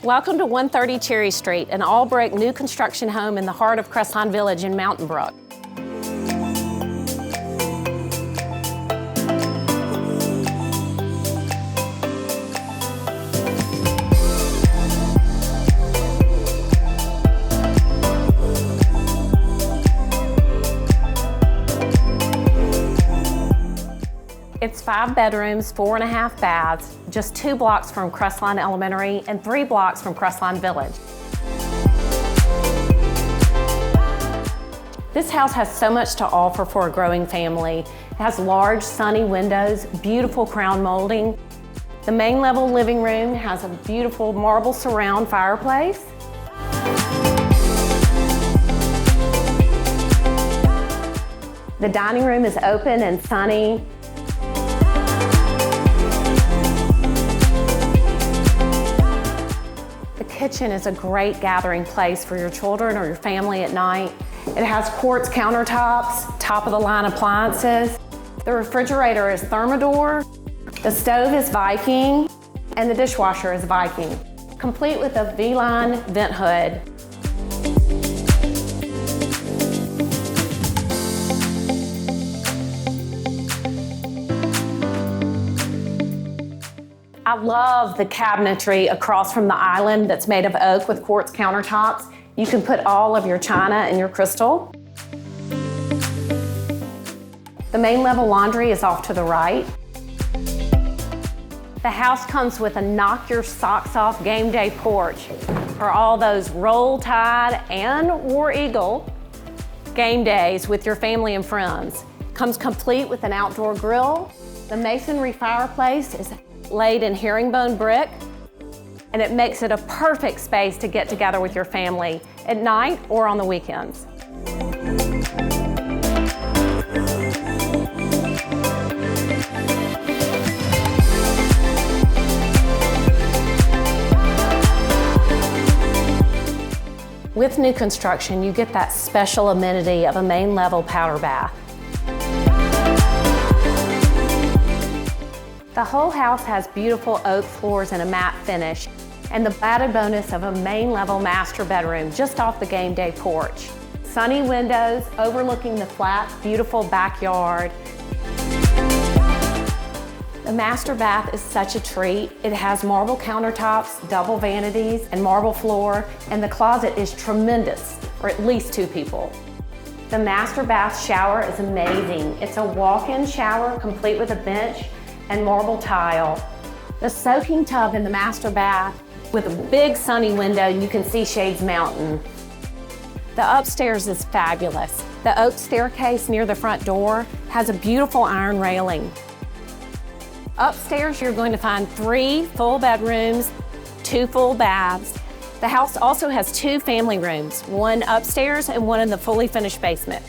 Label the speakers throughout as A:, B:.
A: Welcome to 130 Cherry Street, an all-brick new construction home in the heart of Crestline Village in Mountain Brook. It's 5 bedrooms, 4.5 baths, just 2 blocks from Crestline Elementary and 3 blocks from Crestline Village. This house has so much to offer for a growing family. It has large, sunny windows, beautiful crown molding. The main level living room has a beautiful marble surround fireplace. The dining room is open and sunny. The kitchen is a great gathering place for your children or your family at night. It has quartz countertops, top-of-the-line appliances. The refrigerator is Thermador, the stove is Viking, and the dishwasher is Viking, complete with a V-line vent hood. I love the cabinetry across from the island that's made of oak with quartz countertops. You can put all of your china and your crystal. The main level laundry is off to the right. The house comes with a knock your socks off game day porch for all those Roll Tide and War Eagle game days with your family and friends. Comes complete with an outdoor grill. The masonry fireplace is laid in herringbone brick, and it makes it a perfect space to get together with your family at night or on the weekends. With new construction, you get that special amenity of a main level powder bath. The whole house has beautiful oak floors and a matte finish, and the added bonus of a main level master bedroom just off the game day porch. Sunny windows overlooking the flat, beautiful backyard. The master bath is such a treat. It has marble countertops, double vanities, and marble floor, and the closet is tremendous for at least 2 people. The master bath shower is amazing. It's a walk-in shower complete with a bench and marble tile. The soaking tub in the master bath with a big sunny window, you can see Shades Mountain. The upstairs is fabulous. The oak staircase near the front door has a beautiful iron railing. Upstairs, you're going to find 3 full bedrooms, 2 full baths. The house also has 2 family rooms, one upstairs and one in the fully finished basement.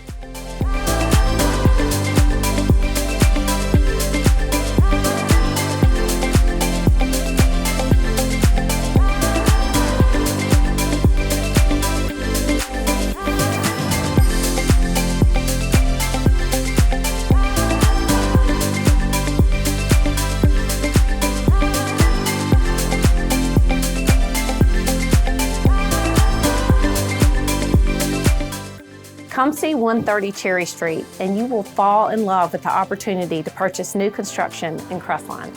A: Come see 130 Cherry Street, and you will fall in love with the opportunity to purchase new construction in Crestline.